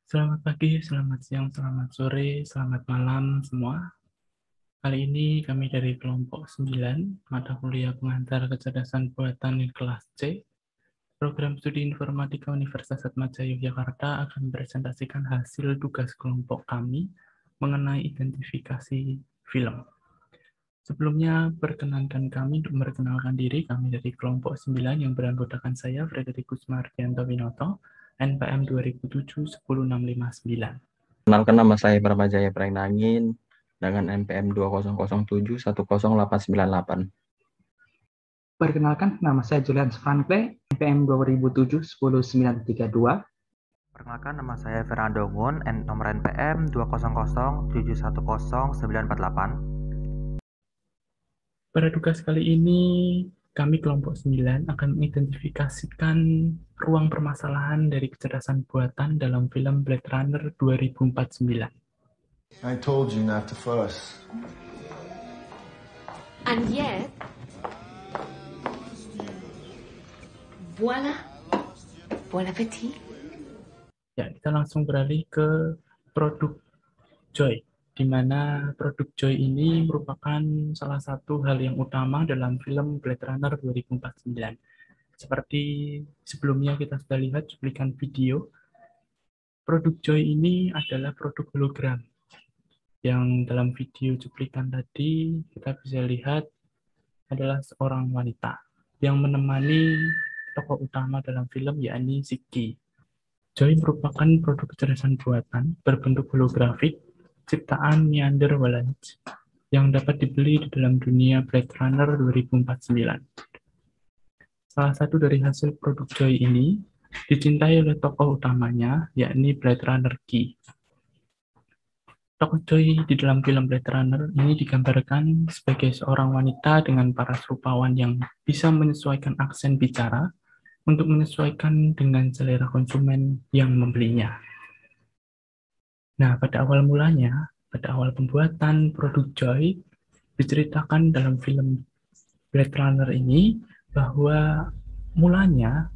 Selamat pagi, selamat siang, selamat sore, selamat malam semua. Kali ini kami dari kelompok 9, mata kuliah pengantar kecerdasan buatan di kelas C, program studi informatika Universitas Atmajaya Yogyakarta akan mempresentasikan hasil tugas kelompok kami mengenai identifikasi film. Sebelumnya, perkenankan kami untuk memperkenalkan diri. Kami dari kelompok 9 yang beranggotakan saya, Frederikus Mardianto Winoto, NPM 2007-10659. Kenalkan, nama saya Bramajaya Prenangin dengan NPM 2007-10898. Perkenalkan, nama saya Julian Franklin, NPM 2007-10932. Perkenalkan, nama saya Fernando Ngun, nomor NPM 200710948. Pada tugas kali ini, kami kelompok 9 akan mengidentifikasikan ruang permasalahan dari kecerdasan buatan dalam film Blade Runner 2049. I told you not to fuss. And yet, voilà, bon appétit. Ya, kita langsung beralih ke produk Joy, di mana produk Joy ini merupakan salah satu hal yang utama dalam film Blade Runner 2049. Seperti sebelumnya kita sudah lihat cuplikan video, produk Joy ini adalah produk hologram. Yang dalam video cuplikan tadi kita bisa lihat adalah seorang wanita yang menemani tokoh utama dalam film, yakni Ziggy. Joy merupakan produk kecerdasan buatan berbentuk holografik ciptaan Neander Wallach yang dapat dibeli di dalam dunia Blade Runner 2049. Salah satu dari hasil produk Joy ini dicintai oleh tokoh utamanya, yakni Blade Runner Key. Tokoh Joy di dalam film Blade Runner ini digambarkan sebagai seorang wanita dengan paras rupawan yang bisa menyesuaikan aksen bicara untuk menyesuaikan dengan selera konsumen yang membelinya. Nah, pada awal mulanya, pada awal pembuatan produk Joy, diceritakan dalam film Blade Runner ini bahwa mulanya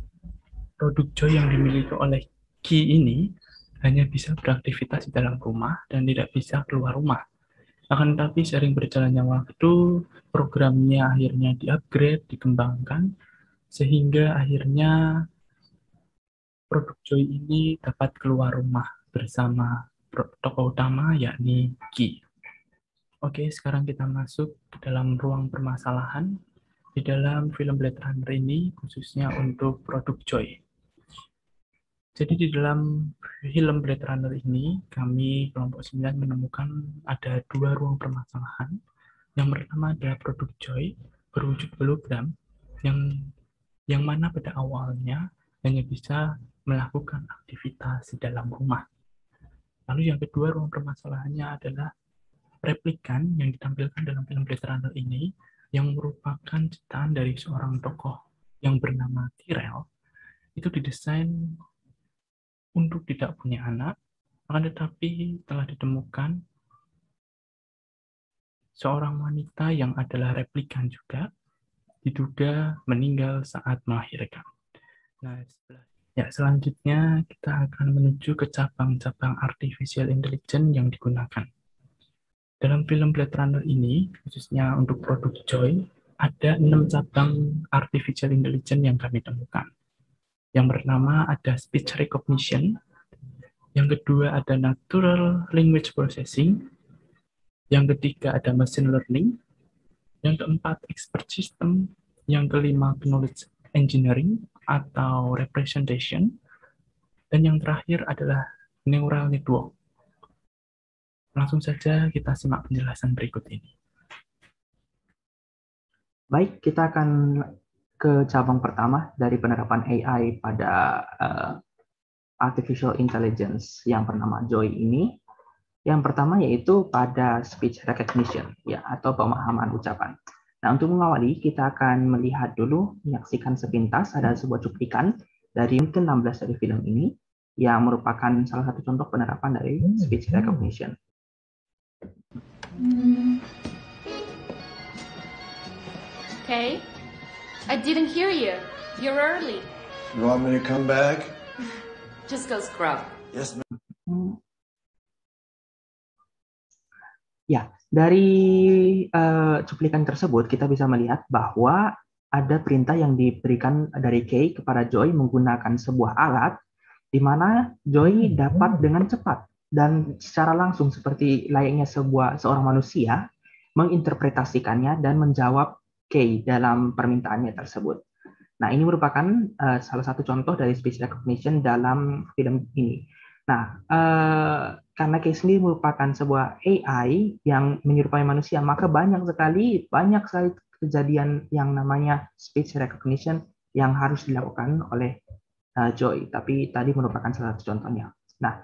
produk Joy yang dimiliki oleh Key ini hanya bisa beraktivitas di dalam rumah dan tidak bisa keluar rumah. Akan tetapi sering berjalannya waktu, programnya akhirnya di-upgrade, dikembangkan, sehingga akhirnya produk Joy ini dapat keluar rumah bersama tokoh utama, yakni Key. Oke, sekarang kita masuk ke dalam ruang permasalahan di dalam film Blade Runner ini, khususnya untuk produk Joy. Jadi di dalam film Blade Runner ini, kami kelompok 9 menemukan ada dua ruang permasalahan. Yang pertama adalah produk Joy berwujud hologram yang mana pada awalnya hanya bisa melakukan aktivitas di dalam rumah. Lalu yang kedua ruang permasalahannya adalah replikan yang ditampilkan dalam film Blade Runner ini yang merupakan ciptaan dari seorang tokoh yang bernama Tyrell. Itu didesain untuk tidak punya anak, akan tetapi telah ditemukan seorang wanita yang adalah replikan juga, diduga meninggal saat melahirkan. Nah, selanjutnya kita akan menuju ke cabang-cabang artificial intelligence yang digunakan. Dalam film Blade Runner ini, khususnya untuk produk Joy, ada 6 cabang artificial intelligence yang kami temukan. Yang pertama ada speech recognition, yang kedua ada natural language processing, yang ketiga ada machine learning, yang keempat expert system, yang kelima knowledge engineering atau representation, dan yang terakhir adalah neural network. Langsung saja kita simak penjelasan berikut ini. Baik, kita akan ke cabang pertama dari penerapan AI pada artificial intelligence yang bernama Joy ini. Yang pertama yaitu pada speech recognition, ya, atau pemahaman ucapan. Nah, untuk mengawali, kita akan melihat dulu, menyaksikan sepintas ada sebuah cuplikan dari menit 16 dari film ini, yang merupakan salah satu contoh penerapan dari speech recognition. Okay? I didn't hear you. You're early. You want me to come back? Just go scrub. Yes, ma'am. Ya, dari cuplikan tersebut kita bisa melihat bahwa ada perintah yang diberikan dari Kay kepada Joy menggunakan sebuah alat di mana Joy dapat dengan cepat dan secara langsung seperti layaknya seorang manusia menginterpretasikannya dan menjawab Kay dalam permintaannya tersebut. Nah, ini merupakan salah satu contoh dari speech recognition dalam film ini. Nah, karena Kay sendiri merupakan sebuah AI yang menyerupai manusia, maka banyak sekali kejadian yang namanya speech recognition yang harus dilakukan oleh Joy. Tapi tadi merupakan salah satu contohnya. Nah,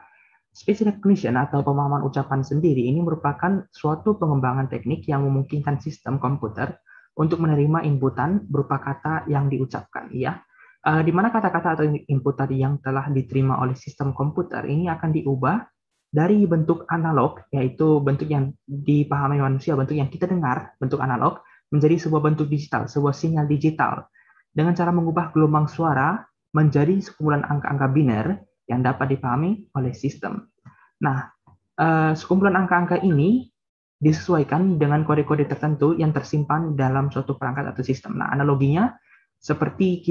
speech recognition atau pemahaman ucapan sendiri ini merupakan suatu pengembangan teknik yang memungkinkan sistem komputer untuk menerima inputan berupa kata yang diucapkan, ya. Di mana kata-kata atau input tadi yang telah diterima oleh sistem komputer ini akan diubah dari bentuk analog, yaitu bentuk yang dipahami manusia, bentuk yang kita dengar, bentuk analog, menjadi sebuah bentuk digital, sebuah sinyal digital, dengan cara mengubah gelombang suara menjadi sekumpulan angka-angka biner yang dapat dipahami oleh sistem. Nah, sekumpulan angka-angka ini disesuaikan dengan kode-kode tertentu yang tersimpan dalam suatu perangkat atau sistem. Nah, analoginya seperti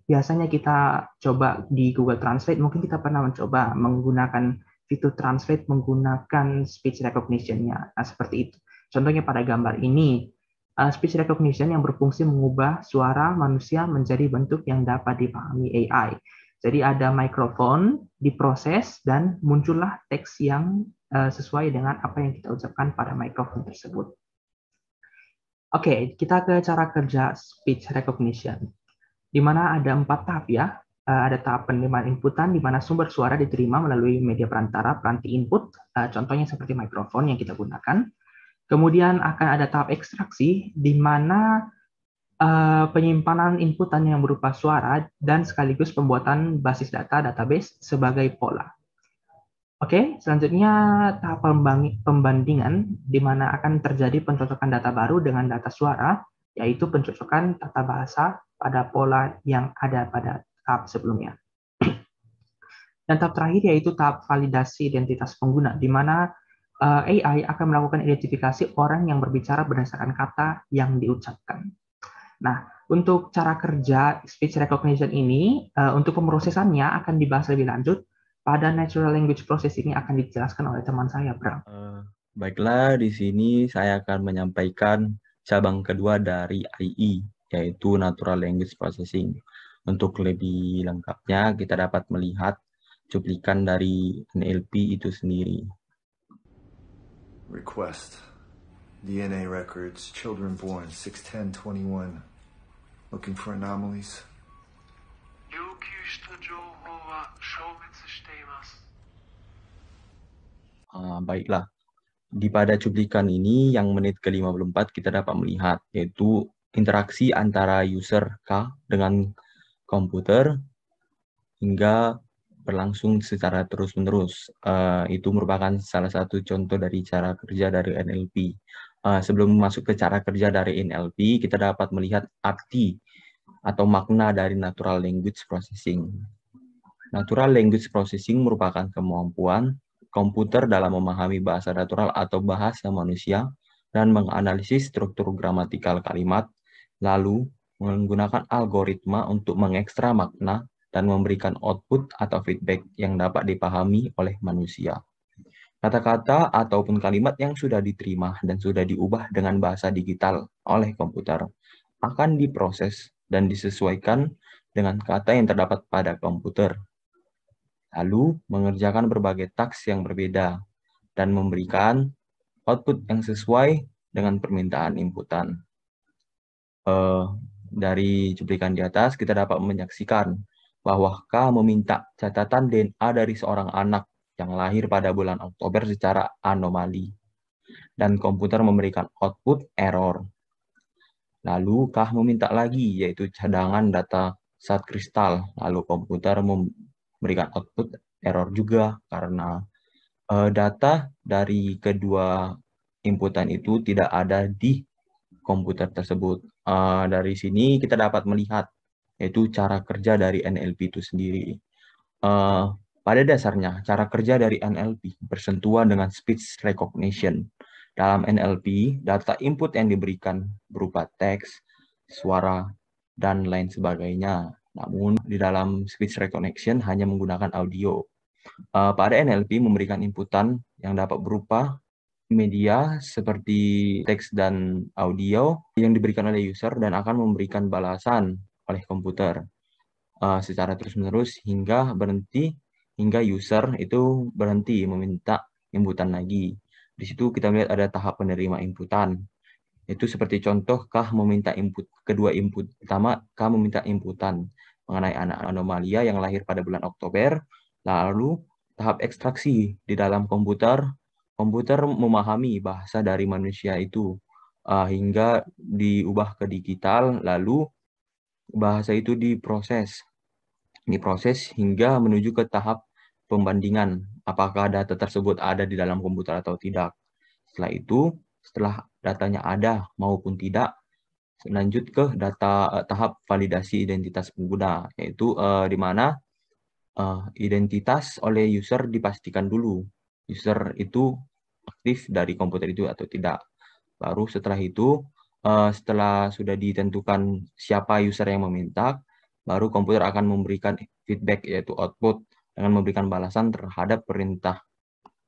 biasanya kita coba di Google Translate, mungkin kita pernah mencoba menggunakan fitur Translate menggunakan speech recognition-nya. Nah, seperti itu. Contohnya pada gambar ini, speech recognition yang berfungsi mengubah suara manusia menjadi bentuk yang dapat dipahami AI. Jadi ada mikrofon diproses dan muncullah teks yang sesuai dengan apa yang kita ucapkan pada mikrofon tersebut. Oke, kita ke cara kerja speech recognition, di mana ada 4 tahap ya. Ada tahap penerimaan inputan, di mana sumber suara diterima melalui media perantara, peranti input, contohnya seperti mikrofon yang kita gunakan. Kemudian akan ada tahap ekstraksi, di mana penyimpanan inputan yang berupa suara dan sekaligus pembuatan basis data database sebagai pola. Oke, selanjutnya tahap pembandingan, di mana akan terjadi pencocokan data baru dengan data suara, yaitu pencocokan tata bahasa pada pola yang ada pada tahap sebelumnya. Dan tahap terakhir yaitu tahap validasi identitas pengguna, di mana AI akan melakukan identifikasi orang yang berbicara berdasarkan kata yang diucapkan. Nah, untuk cara kerja speech recognition ini, untuk pemrosesannya akan dibahas lebih lanjut pada natural language processing yang akan dijelaskan oleh teman saya, Bram. Baiklah, di sini saya akan menyampaikan cabang kedua dari AI, yaitu natural language processing. Untuk lebih lengkapnya, kita dapat melihat cuplikan dari NLP itu sendiri. Request. DNA records, children born 6/10/21. Looking for anomalies? Baiklah, di pada cuplikan ini yang menit ke-54 kita dapat melihat, yaitu interaksi antara user K dengan komputer hingga berlangsung secara terus-menerus. Itu merupakan salah satu contoh dari cara kerja dari NLP. Sebelum masuk ke cara kerja dari NLP, kita dapat melihat arti atau makna dari natural language processing. Natural language processing merupakan kemampuan komputer dalam memahami bahasa natural atau bahasa manusia dan menganalisis struktur gramatikal kalimat, lalu menggunakan algoritma untuk mengekstra makna dan memberikan output atau feedback yang dapat dipahami oleh manusia. Kata-kata ataupun kalimat yang sudah diterima dan sudah diubah dengan bahasa digital oleh komputer akan diproses dan disesuaikan dengan kata yang terdapat pada komputer, lalu mengerjakan berbagai taks yang berbeda dan memberikan output yang sesuai dengan permintaan inputan. Dari cuplikan di atas, kita dapat menyaksikan bahwa K meminta catatan DNA dari seorang anak yang lahir pada bulan Oktober secara anomali, dan komputer memberikan output error. Lalu K meminta lagi, yaitu cadangan data zat kristal, lalu komputer memberikan output error juga karena data dari kedua inputan itu tidak ada di komputer tersebut. Dari sini kita dapat melihat yaitu cara kerja dari NLP itu sendiri. Pada dasarnya, cara kerja dari NLP bersentuhan dengan speech recognition. Dalam NLP, data input yang diberikan berupa teks, suara, dan lain sebagainya. Namun, di dalam speech recognition hanya menggunakan audio. Pada NLP memberikan inputan yang dapat berupa media seperti teks dan audio yang diberikan oleh user dan akan memberikan balasan oleh komputer secara terus-menerus hingga user itu berhenti meminta inputan lagi. Di situ kita melihat ada tahap penerima inputan. Itu seperti contoh Kah meminta kedua input. Pertama, Kah meminta inputan mengenai anak anomalia yang lahir pada bulan Oktober. Lalu tahap ekstraksi di dalam komputer memahami bahasa dari manusia itu hingga diubah ke digital, lalu bahasa itu diproses hingga menuju ke tahap pembandingan apakah data tersebut ada di dalam komputer atau tidak. Setelah itu, setelah datanya ada maupun tidak, lanjut ke tahap validasi identitas pengguna, yaitu di mana identitas oleh user dipastikan dulu. User itu aktif dari komputer itu atau tidak. Baru setelah itu, setelah sudah ditentukan siapa user yang meminta, baru komputer akan memberikan feedback, yaitu output, dengan memberikan balasan terhadap perintah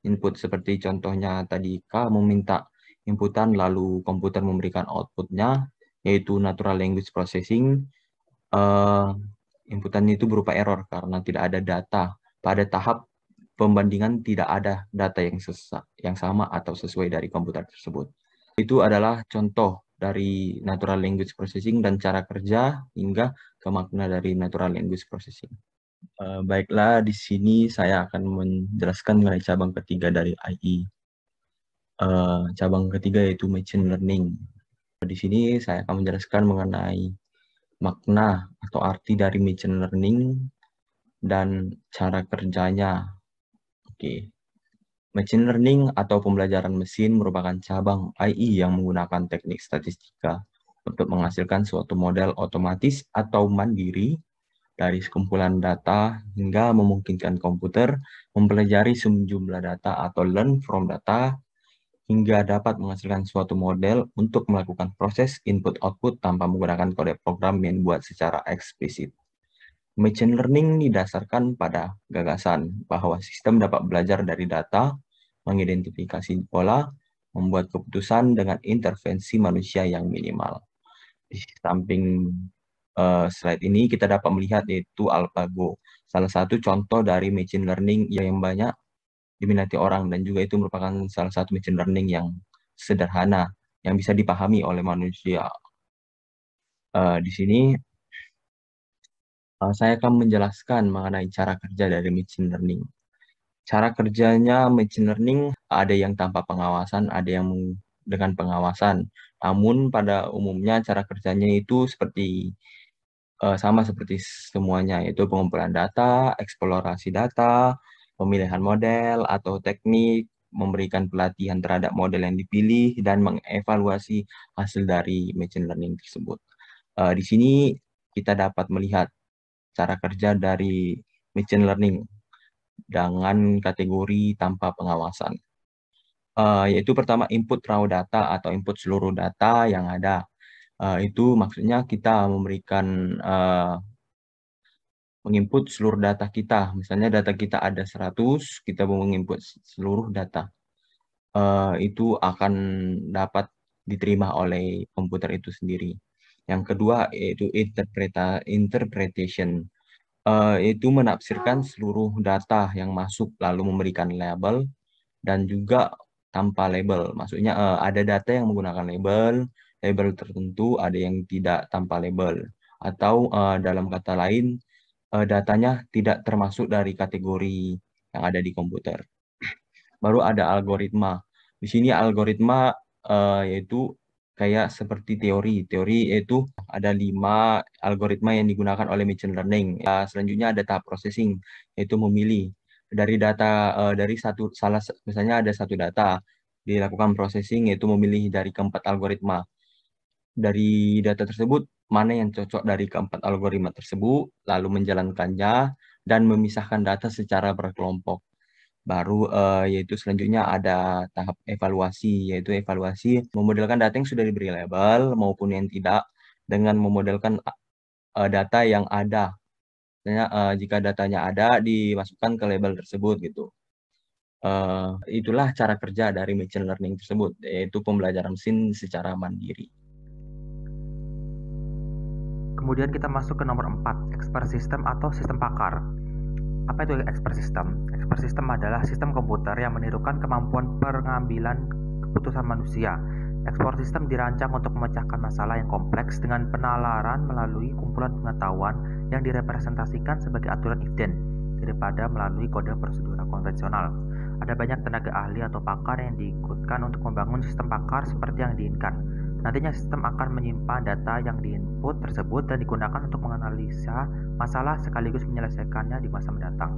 input. Seperti contohnya tadi, Kak meminta inputan, lalu komputer memberikan outputnya, yaitu natural language processing. Inputannya itu berupa error karena tidak ada data. Pada tahap pembandingan tidak ada data yang sama atau sesuai dari komputer tersebut. Itu adalah contoh dari natural language processing dan cara kerja hingga ke makna dari natural language processing. Baiklah, di sini saya akan menjelaskan mengenai cabang ketiga dari AI. Cabang ketiga yaitu machine learning. Di sini saya akan menjelaskan mengenai makna atau arti dari machine learning dan cara kerjanya. Oke. Machine learning atau pembelajaran mesin merupakan cabang AI yang menggunakan teknik statistika untuk menghasilkan suatu model otomatis atau mandiri dari sekumpulan data hingga memungkinkan komputer mempelajari sejumlah data atau learn from data hingga dapat menghasilkan suatu model untuk melakukan proses input-output tanpa menggunakan kode program yang dibuat secara eksplisit. Machine learning didasarkan pada gagasan bahwa sistem dapat belajar dari data, mengidentifikasi pola, membuat keputusan dengan intervensi manusia yang minimal. Di samping slide ini kita dapat melihat yaitu AlphaGo, salah satu contoh dari machine learning yang banyak diminati orang dan juga itu merupakan salah satu machine learning yang sederhana yang bisa dipahami oleh manusia. Di sini saya akan menjelaskan mengenai cara kerja dari machine learning. Cara kerjanya machine learning ada yang tanpa pengawasan, ada yang dengan pengawasan. Namun pada umumnya cara kerjanya itu sama seperti semuanya, yaitu pengumpulan data, eksplorasi data, pemilihan model atau teknik, memberikan pelatihan terhadap model yang dipilih, dan mengevaluasi hasil dari machine learning tersebut. Di sini kita dapat melihat cara kerja dari machine learning dengan kategori tanpa pengawasan. Yaitu pertama input raw data atau input seluruh data yang ada. Itu maksudnya kita menginput seluruh data kita. Misalnya data kita ada 100, kita mau menginput seluruh data. Itu akan dapat diterima oleh komputer itu sendiri. Yang kedua yaitu interpretation. Itu menafsirkan seluruh data yang masuk lalu memberikan label dan juga tanpa label. Maksudnya ada data yang menggunakan label tertentu, ada yang tidak tanpa label. Atau dalam kata lain, datanya tidak termasuk dari kategori yang ada di komputer. Baru ada algoritma. Di sini algoritma yaitu kayak seperti teori. Teori yaitu ada 5 algoritma yang digunakan oleh machine learning. Selanjutnya ada tahap processing, yaitu memilih dari data misalnya ada satu data dilakukan processing, yaitu memilih dari keempat algoritma. Dari data tersebut mana yang cocok dari keempat algoritma tersebut, lalu menjalankannya dan memisahkan data secara berkelompok. Baru yaitu selanjutnya ada tahap evaluasi, yaitu evaluasi memodelkan data yang sudah diberi label maupun yang tidak dengan memodelkan data yang ada. Misalnya, jika datanya ada, dimasukkan ke label tersebut gitu. Itulah cara kerja dari machine learning tersebut, yaitu pembelajaran mesin secara mandiri. Kemudian kita masuk ke nomor 4, expert system atau sistem pakar. Apa itu expert system? Expert system adalah sistem komputer yang menirukan kemampuan pengambilan keputusan manusia. Expert system dirancang untuk memecahkan masalah yang kompleks dengan penalaran melalui kumpulan pengetahuan yang direpresentasikan sebagai aturan if-then daripada melalui kode prosedural konvensional. Ada banyak tenaga ahli atau pakar yang diikutkan untuk membangun sistem pakar seperti yang diinginkan. Nantinya sistem akan menyimpan data yang diinput tersebut dan digunakan untuk menganalisa masalah sekaligus menyelesaikannya di masa mendatang.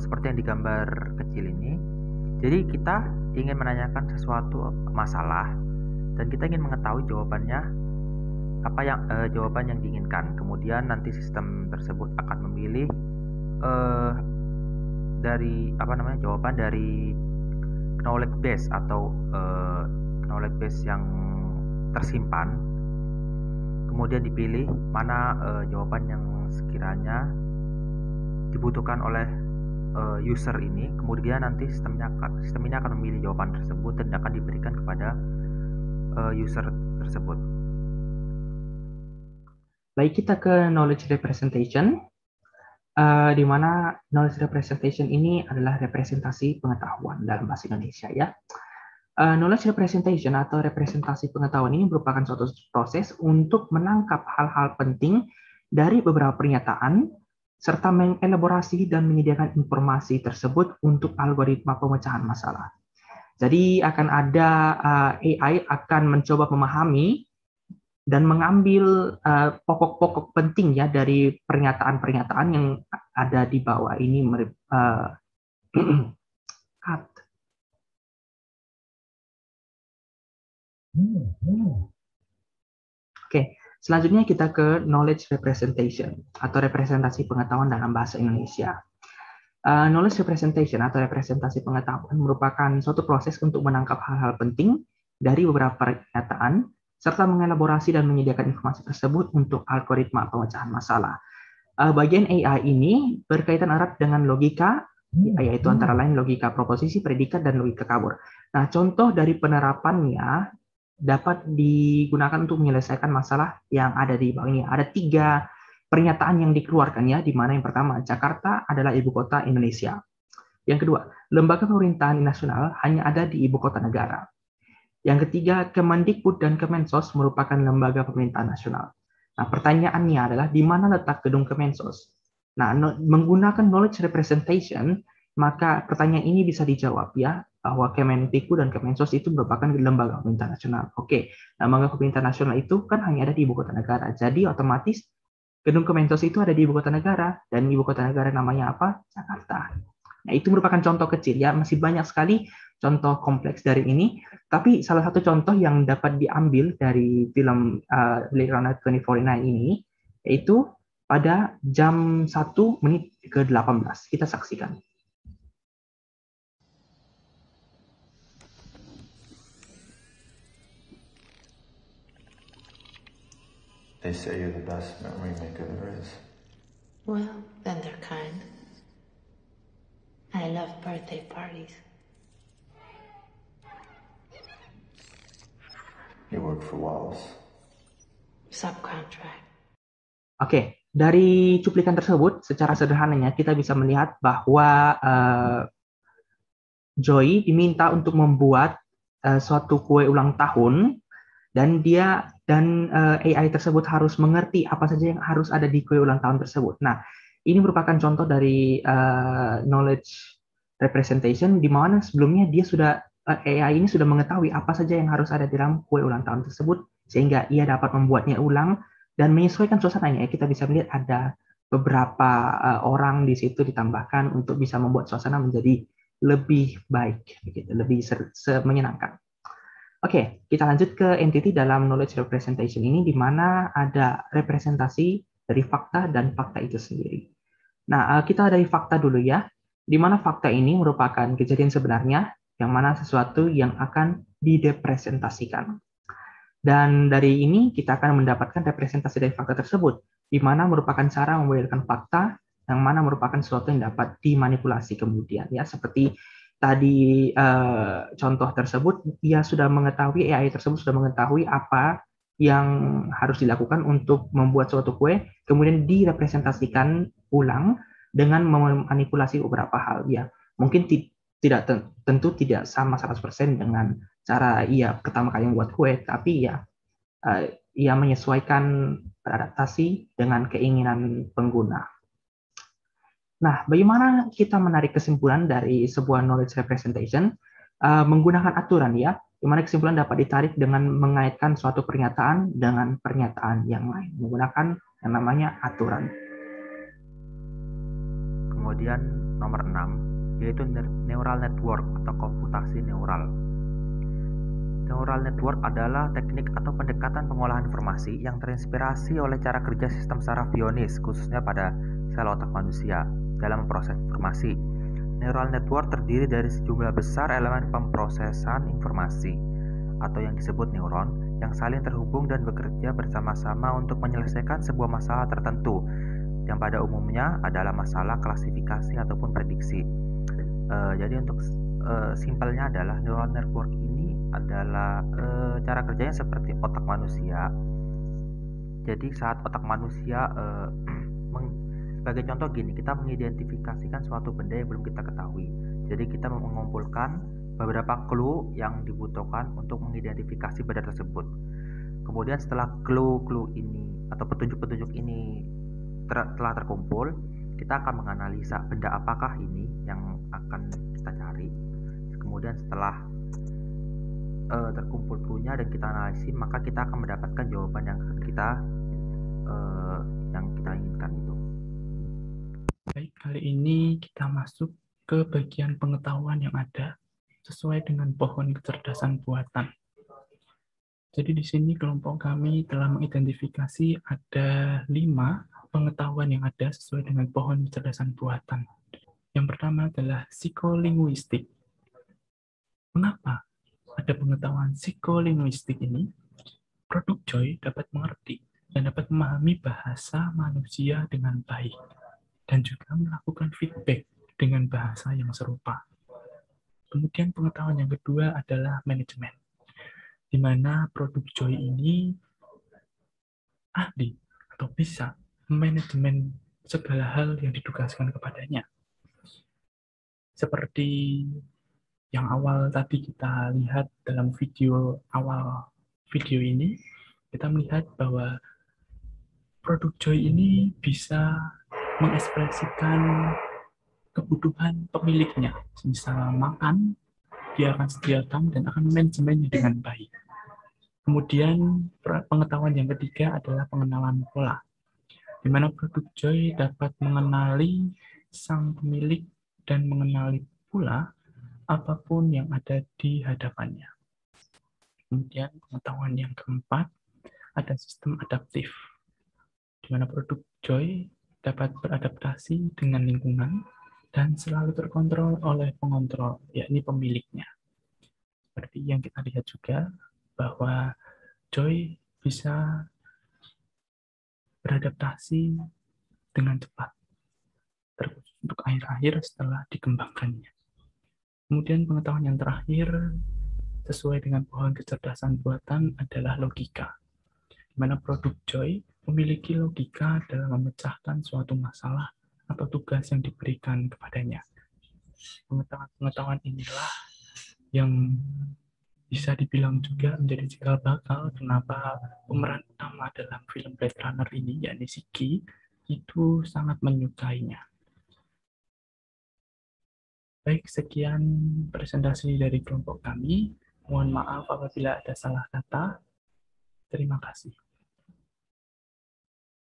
Seperti yang digambar kecil ini. Jadi kita ingin menanyakan sesuatu masalah dan kita ingin mengetahui jawabannya, jawaban yang diinginkan. Kemudian nanti sistem tersebut akan memilih jawaban dari knowledge base atau knowledge base yang tersimpan, kemudian dipilih mana jawaban yang sekiranya dibutuhkan oleh user ini, kemudian nanti sistem ini akan memilih jawaban tersebut dan akan diberikan kepada user tersebut. Baik, kita ke knowledge representation, di mana knowledge representation ini adalah representasi pengetahuan dalam bahasa Indonesia ya. Knowledge representation atau representasi pengetahuan ini merupakan suatu proses untuk menangkap hal-hal penting dari beberapa pernyataan serta mengelaborasi dan menyediakan informasi tersebut untuk algoritma pemecahan masalah. Jadi akan ada AI akan mencoba memahami dan mengambil pokok-pokok penting ya dari pernyataan-pernyataan yang ada di bawah ini. Oke, selanjutnya kita ke knowledge representation atau representasi pengetahuan dalam bahasa Indonesia. Knowledge representation atau representasi pengetahuan merupakan suatu proses untuk menangkap hal-hal penting dari beberapa pernyataan serta mengelaborasi dan menyediakan informasi tersebut untuk algoritma pemecahan masalah. Bagian AI ini berkaitan erat dengan logika, yaitu antara lain logika proposisi, predikat, dan logika kabur. Nah, contoh dari penerapannya dapat digunakan untuk menyelesaikan masalah yang ada di bawah ini. Ada 3 pernyataan yang dikeluarkan ya, di mana yang pertama, Jakarta adalah ibu kota Indonesia. Yang kedua, lembaga pemerintahan nasional hanya ada di ibu kota negara. Yang ketiga, Kemendikbud dan Kemensos merupakan lembaga pemerintahan nasional. Nah, pertanyaannya adalah di mana letak gedung Kemensos? Nah, menggunakan knowledge representation, maka pertanyaan ini bisa dijawab ya, bahwa Kemendikbud dan Kemensos itu merupakan lembaga pemerintahan nasional. Oke, lembaga pemerintahan nasional itu kan hanya ada di ibu kota negara. Jadi otomatis gedung Kemensos itu ada di ibu kota negara, dan ibu kota negara namanya apa? Jakarta. Nah, itu merupakan contoh kecil ya, masih banyak sekali contoh kompleks dari ini, tapi salah satu contoh yang dapat diambil dari film Blade Runner 2049 ini, yaitu pada jam 1 menit ke-18. Kita saksikan. They say you're the best memory maker there is. Well, then they're kind. I love birthday parties. You work for Wallace. Subcontract. Oke, dari cuplikan tersebut, secara sederhananya kita bisa melihat bahwa Joy diminta untuk membuat suatu kue ulang tahun, dan AI tersebut harus mengerti apa saja yang harus ada di kue ulang tahun tersebut. Nah, ini merupakan contoh dari knowledge representation, di mana sebelumnya AI ini sudah mengetahui apa saja yang harus ada di dalam kue ulang tahun tersebut, sehingga ia dapat membuatnya ulang dan menyesuaikan suasananya. Kita bisa melihat ada beberapa orang di situ ditambahkan untuk bisa membuat suasana menjadi lebih baik, begitu, lebih menyenangkan. Oke, kita lanjut ke entity dalam knowledge representation ini, di mana ada representasi dari fakta dan fakta itu sendiri. Nah, kita dari fakta dulu ya, di mana fakta ini merupakan kejadian sebenarnya, yang mana sesuatu yang akan direpresentasikan. Dan dari ini kita akan mendapatkan representasi dari fakta tersebut, di mana merupakan cara membedakan fakta, yang mana merupakan sesuatu yang dapat dimanipulasi kemudian. Ya, seperti tadi contoh tersebut, dia sudah mengetahui, AI tersebut sudah mengetahui apa yang harus dilakukan untuk membuat suatu kue, kemudian direpresentasikan ulang dengan memanipulasi beberapa hal. Ya, mungkin tentu tidak sama 100% dengan cara ia pertama kali membuat kue, tapi ya ia menyesuaikan, beradaptasi dengan keinginan pengguna. Nah, bagaimana kita menarik kesimpulan dari sebuah knowledge representation? Menggunakan aturan ya, di mana kesimpulan dapat ditarik dengan mengaitkan suatu pernyataan dengan pernyataan yang lain, menggunakan yang namanya aturan. Kemudian nomor 6, yaitu neural network atau komputasi neural. Neural network adalah teknik atau pendekatan pengolahan informasi yang terinspirasi oleh cara kerja sistem saraf bionis, khususnya pada sel otak manusia dalam proses informasi. Neural network terdiri dari sejumlah besar elemen pemrosesan informasi atau yang disebut neuron yang saling terhubung dan bekerja bersama-sama untuk menyelesaikan sebuah masalah tertentu yang pada umumnya adalah masalah klasifikasi ataupun prediksi. Jadi untuk simpelnya adalah neural network ini adalah cara kerjanya seperti otak manusia. Jadi saat otak manusia sebagai contoh gini, kita mengidentifikasikan suatu benda yang belum kita ketahui. Jadi kita mengumpulkan beberapa clue yang dibutuhkan untuk mengidentifikasi benda tersebut. Kemudian setelah clue ini atau petunjuk-petunjuk ini telah terkumpul, kita akan menganalisa benda apakah ini yang akan kita cari. Kemudian setelah terkumpul clue-nya dan kita analisis, maka kita akan mendapatkan jawaban yang kita inginkan itu. Baik, kali ini kita masuk ke bagian pengetahuan yang ada sesuai dengan pohon kecerdasan buatan. Jadi di sini kelompok kami telah mengidentifikasi ada 5 pengetahuan yang ada sesuai dengan pohon kecerdasan buatan. Yang pertama adalah psikolinguistik. Mengapa ada pengetahuan psikolinguistik ini? Produk Joy dapat mengerti dan dapat memahami bahasa manusia dengan baik, dan juga melakukan feedback dengan bahasa yang serupa. Kemudian pengetahuan yang kedua adalah manajemen, di mana produk Joy ini ahli atau bisa manajemen segala hal yang ditugaskan kepadanya. Seperti yang awal tadi kita lihat dalam awal video ini, kita melihat bahwa produk Joy ini bisa mengekspresikan kebutuhan pemiliknya. Misal makan, dia akan sediakan dan akan manajemennya dengan baik. Kemudian pengetahuan yang ketiga adalah pengenalan pola, di mana produk Joy dapat mengenali sang pemilik dan mengenali pula apapun yang ada di hadapannya. Kemudian pengetahuan yang keempat ada sistem adaptif, di mana produk Joy dapat beradaptasi dengan lingkungan dan selalu terkontrol oleh pengontrol, yakni pemiliknya. Seperti yang kita lihat juga, bahwa Joy bisa beradaptasi dengan cepat, terkhusus untuk akhir-akhir setelah dikembangkannya. Kemudian pengetahuan yang terakhir, sesuai dengan pohon kecerdasan buatan adalah logika, di mana produk Joy memiliki logika dalam memecahkan suatu masalah atau tugas yang diberikan kepadanya. Pengetahuan inilah yang bisa dibilang juga menjadi cikal bakal kenapa pemeran utama dalam film Blade Runner ini, yakni Sigi, itu sangat menyukainya. Baik, sekian presentasi dari kelompok kami. Mohon maaf apabila ada salah kata. Terima kasih.